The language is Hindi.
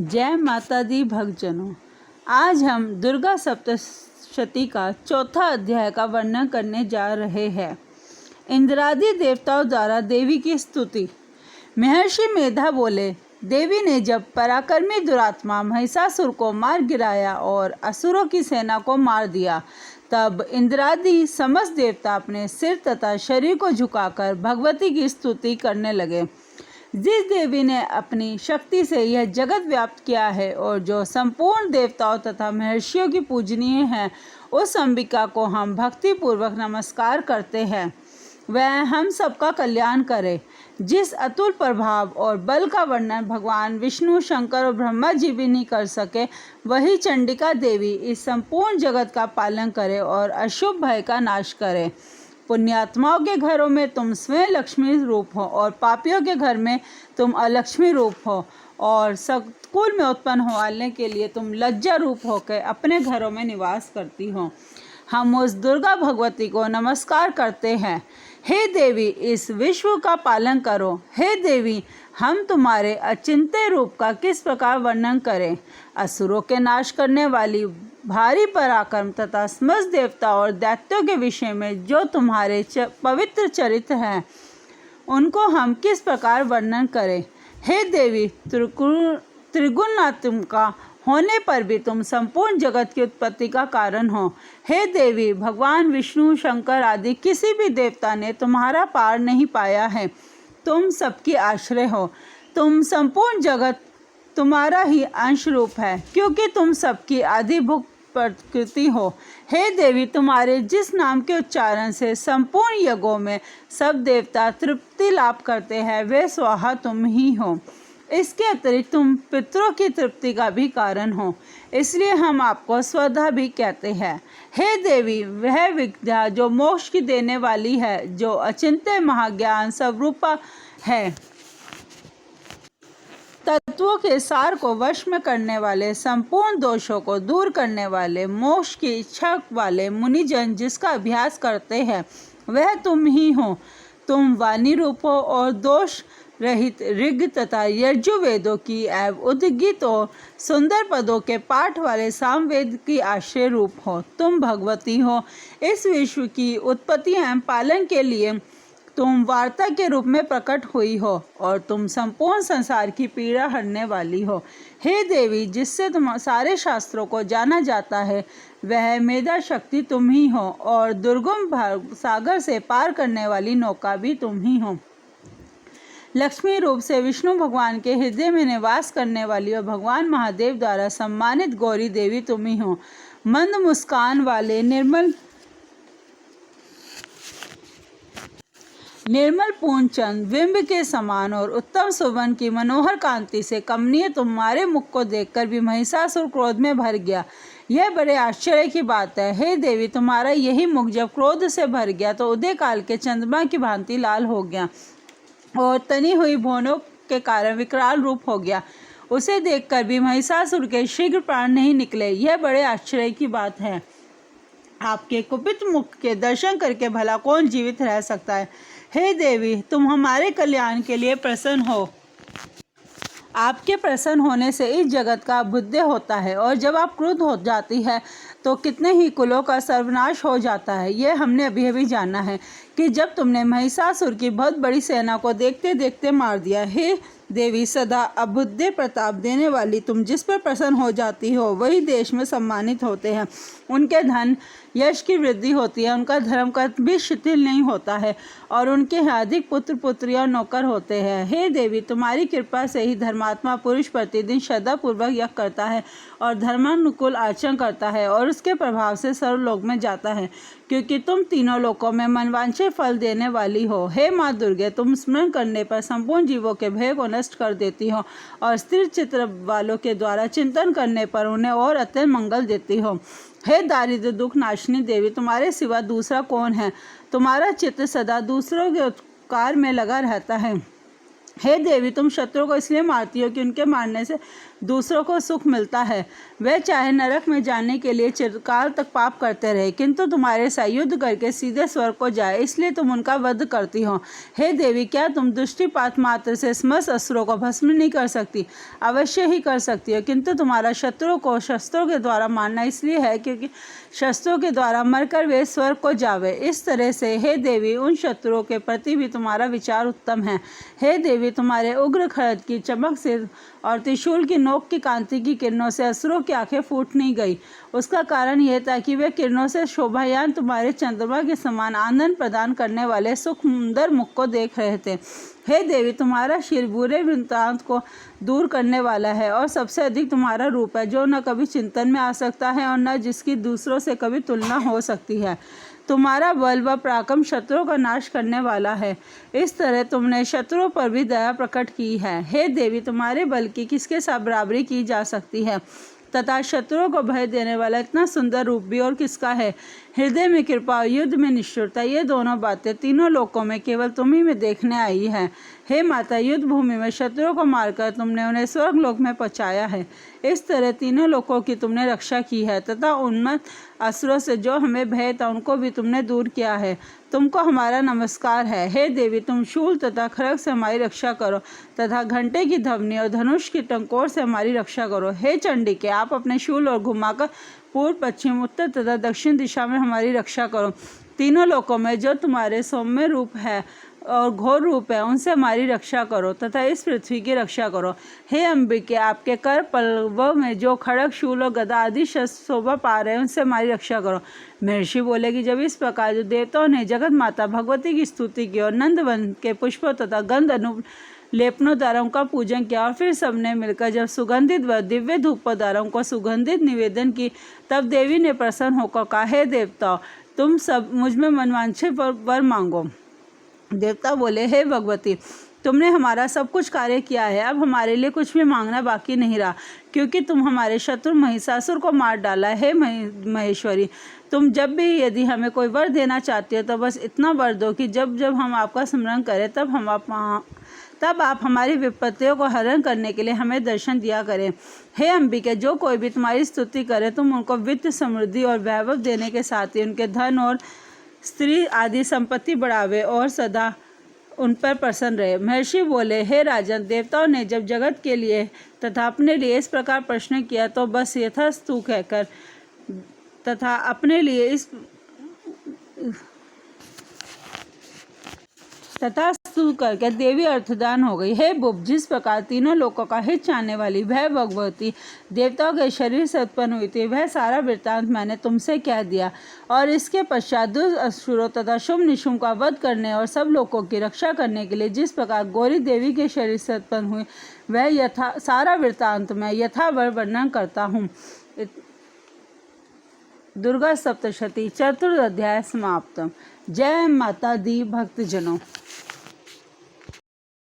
जय माता दी भक्तजनों। आज हम दुर्गा सप्तशती का चौथा अध्याय का वर्णन करने जा रहे हैं। इंद्रादि देवताओं द्वारा देवी की स्तुति। महर्षि मेधा बोले, देवी ने जब पराक्रमी दुरात्मा महिषासुर को मार गिराया और असुरों की सेना को मार दिया, तब इंद्रादि समस्त देवता अपने सिर तथा शरीर को झुकाकर भगवती की स्तुति करने लगे। जिस देवी ने अपनी शक्ति से यह जगत व्याप्त किया है और जो संपूर्ण देवताओं तथा महर्षियों की पूजनीय है, उस अंबिका को हम भक्ति पूर्वक नमस्कार करते हैं। वह हम सबका कल्याण करे। जिस अतुल प्रभाव और बल का वर्णन भगवान विष्णु, शंकर और ब्रह्मा जी भी नहीं कर सके, वही चंडिका देवी इस संपूर्ण जगत का पालन करे और अशुभ भय का नाश करे। पुण्यात्माओं के घरों में तुम स्वयं लक्ष्मी रूप हो और पापियों के घर में तुम अलक्ष्मी रूप हो, और सतकुल में उत्पन्न होने के लिए तुम लज्जा रूप होकर अपने घरों में निवास करती हो। हम उस दुर्गा भगवती को नमस्कार करते हैं। हे देवी, इस विश्व का पालन करो। हे देवी, हम तुम्हारे अचिंत्य रूप का किस प्रकार वर्णन करें। असुरों के नाश करने वाली भारी पराक्रम तथा समस्त देवता और दैत्यों के विषय में जो तुम्हारे पवित्र चरित्र हैं, उनको हम किस प्रकार वर्णन करें। हे देवी, त्रिगुणात्मिका होने पर भी तुम संपूर्ण जगत की उत्पत्ति का कारण हो। हे देवी, भगवान विष्णु, शंकर आदि किसी भी देवता ने तुम्हारा पार नहीं पाया है। तुम सबकी आश्रय हो। तुम संपूर्ण जगत तुम्हारा ही अंश रूप है, क्योंकि तुम सबकी आदिभूत प्रकृति हो। हे देवी, तुम्हारे जिस नाम के उच्चारण से संपूर्ण यज्ञों में सब देवता तृप्ति लाभ करते हैं, वे स्वाहा तुम ही हो। इसके अतिरिक्त तुम पितरों की तृप्ति का भी कारण हो, इसलिए हम आपको स्वधा भी कहते हैं। हे देवी, वह विद्या जो मोक्ष की देने वाली है, जो अचिंत्य महाज्ञान स्वरूपा है, तत्वों के सार को वश में करने वाले, संपूर्ण दोषों को दूर करने वाले, मोक्ष की इच्छा वाले मुनिजन जिसका अभ्यास करते हैं, वह तुम ही हो। तुम वाणी रूप हो और दोष रहित ऋग तथा यजुर्वेदों की एवं उद्गीत और सुंदर पदों के पाठ वाले सामवेद की आश्रय रूप हो। तुम भगवती हो। इस विश्व की उत्पत्ति एवं पालन के लिए तुम वार्ता के रूप में प्रकट हुई हो, और तुम संपूर्ण संसार की पीड़ा हरने वाली हो। हे देवी, जिससे तुम सारे शास्त्रों को जाना जाता है, वह मेधा शक्ति तुम ही हो, और दुर्गम सागर से पार करने वाली नौका भी तुम ही हो। लक्ष्मी रूप से विष्णु भगवान के हृदय में निवास करने वाली और भगवान महादेव द्वारा सम्मानित गौरी देवी तुम ही हो। मंद मुस्कान वाले निर्मल पूर्ण चंद बिंब के समान और उत्तम सुवर्ण की मनोहर कांति से कमनीय तुम्हारे मुख को देखकर भी महिषासुर क्रोध में भर गया। यह बड़े आश्चर्य की बात है। हे देवी, तुम्हारा यही मुख जब क्रोध से भर गया तो उदय काल के चंद्रमा की भांति लाल हो गया और तनी हुई भौहों के कारण विकराल रूप हो गया। उसे देखकर भी महिषासुर के शीघ्र प्राण नहीं निकले। यह बड़े आश्चर्य की बात है। आपके कुपित मुख के दर्शन करके भला कौन जीवित रह सकता है। हे देवी, तुम हमारे कल्याण के लिए प्रसन्न हो। आपके प्रसन्न होने से इस जगत का अभ्युदय होता है, और जब आप क्रुद्ध हो जाती है तो कितने ही कुलों का सर्वनाश हो जाता है। यह हमने अभी जाना है कि जब तुमने महिषासुर की बहुत बड़ी सेना को देखते देखते मार दिया। हे देवी, सदा अभ्युदय प्रताप देने वाली तुम जिस पर प्रसन्न हो जाती हो, वही देश में सम्मानित होते हैं। उनके धन यश की वृद्धि होती है, उनका धर्म का भी शिथिल नहीं होता है, और उनके अधिक पुत्र पुत्रियां नौकर होते हैं। हे देवी, तुम्हारी कृपा से ही धर्मात्मा पुरुष प्रतिदिन श्रद्धापूर्वक यज्ञ करता है और धर्मानुकूल आचरण करता है, और उसके प्रभाव से सर्वलोक में जाता है, क्योंकि तुम तीनों लोकों में मनवांछित फल देने वाली हो। हे माँ दुर्गे, तुम स्मरण करने पर संपूर्ण जीवों के भय को नष्ट कर देती हो, और स्थिर चित्र वालों के द्वारा चिंतन करने पर उन्हें और अत्यंत मंगल देती हो। हे दारिद्र्य दुख नाशनी देवी, तुम्हारे सिवा दूसरा कौन है। तुम्हारा चित्त सदा दूसरों के उपकार में लगा रहता है। हे देवी, तुम शत्रु को इसलिए मारती हो कि उनके मारने से दूसरों को सुख मिलता है। वे चाहे नरक में जाने के लिए चिरकाल तक पाप करते रहे, किंतु तुम्हारे साथ युद्ध करके सीधे स्वर्ग को जाए, इसलिए तुम उनका वध करती हो। हे देवी, क्या तुम दृष्टिपात मात्र से समस्त असुरों को भस्म नहीं कर सकती? अवश्य ही कर सकती हो, किंतु तुम्हारा शत्रु को शस्त्रों के द्वारा मारना इसलिए है क्योंकि शस्त्रों के द्वारा मरकर वे स्वर्ग को जावे। इस तरह से हे देवी, उन शत्रुओं के प्रति भी तुम्हारा विचार उत्तम है। हे देवी, तुम्हारे उग्र खड्ग की चमक से और त्रिशूल की नोक की कांति की किरणों से असुरों की आंखें फूट नहीं गई। उसका कारण यह था कि वे किरणों से शोभायान तुम्हारे चंद्रमा के समान आनंद प्रदान करने वाले सुंदर मुख को देख रहे थे। हे देवी, तुम्हारा शिर बुरे वृत्तांत को दूर करने वाला है और सबसे अधिक तुम्हारा रूप है, जो न कभी चिंतन में आ सकता है और न जिसकी दूसरों से कभी तुलना हो सकती है। तुम्हारा बल व पराक्रम शत्रुओं का नाश करने वाला है। इस तरह तुमने शत्रुओं पर भी दया प्रकट की है। हे देवी, तुम्हारे बल की किसके साथ बराबरी की जा सकती है, तथा शत्रुओं को भय देने वाला इतना सुंदर रूप भी और किसका है? हृदय में कृपा और युद्ध में निष्ठुरता, ये दोनों बातें तीनों लोकों में केवल तुम ही में देखने आई है। हे माता, युद्ध भूमि में शत्रुओं को मारकर तुमने उन्हें स्वर्ग लोक में पहुँचाया है। इस तरह तीनों लोकों की तुमने रक्षा की है, तथा उन्मत्त असुरों से जो हमें भय था उनको भी तुमने दूर किया है। तुमको हमारा नमस्कार है। हे देवी, तुम शूल तथा खड्ग से हमारी रक्षा करो, तथा घंटे की ध्वनि और धनुष की टंकोर से हमारी रक्षा करो। हे चंडिके, आप अपने शूल और घुमाकर पूर्व, पश्चिम, उत्तर तथा दक्षिण दिशा में हमारी रक्षा करो। तीनों लोकों में जो तुम्हारे सौम्य रूप है और घोर रूप है, उनसे हमारी रक्षा करो, तथा इस पृथ्वी की रक्षा करो। हे अंबिके, आपके कर पल्लवों में जो खड्ग, शूल और गदा आदि शस्त्र शोभा पा रहे हैं, उनसे हमारी रक्षा करो। महर्षि बोले कि जब इस प्रकार जो देवताओं ने जगत माता भगवती की स्तुति की और नंदवन के पुष्पों तथा गंध लेपनों द्वारा उनका पूजन किया और फिर सबने मिलकर जब सुगंधित व दिव्य धूप द्वारा उनको सुगंधित निवेदन की, तब देवी ने प्रसन्न होकर कहा, हे देवताओं, तुम सब मुझ में मनवांछित वर मांगो। देवता बोले, हे भगवती, तुमने हमारा सब कुछ कार्य किया है, अब हमारे लिए कुछ भी मांगना बाकी नहीं रहा, क्योंकि तुम हमारे शत्रु महिषासुर को मार डाला है। महेश्वरी, तुम जब भी यदि हमें कोई वर देना चाहती हो तो बस इतना वर दो कि जब जब हम आपका स्मरण करें तब आप हमारी विपत्तियों को हरण करने के लिए हमें दर्शन दिया करें। हे अंबिके, जो कोई भी तुम्हारी स्तुति करे, तुम उनको वित्त, समृद्धि और वैभव देने के साथ ही उनके धन और स्त्री आदि संपत्ति बढ़ावे और सदा उन पर प्रसन्न रहे। महर्षि बोले, हे राजन, देवताओं ने जब जगत के लिए तथा अपने लिए इस प्रकार प्रश्न किया तो बस यथास्तु कहकर तथा अपने लिए इस तथास्तु करके देवी अर्थदान हो गई। हे बुब, जिस प्रकार तीनों लोकों का हित चाहने वाली वह भगवती देवताओं के शरीर से उत्पन्न हुई थी, वह सारा वृत्तांत मैंने तुमसे कह दिया। और इसके पश्चात दुष्ट असुरों तथा शुभ निशुम का वध करने और सब लोगों की रक्षा करने के लिए जिस प्रकार गौरी देवी के शरीर से उत्पन्न हुई, वह सारा वृत्तांत मैं यथावत वर्णन करता हूँ। दुर्गा सप्तशती चतुर्थ अध्याय समाप्त। जय माता दी भक्तजनों।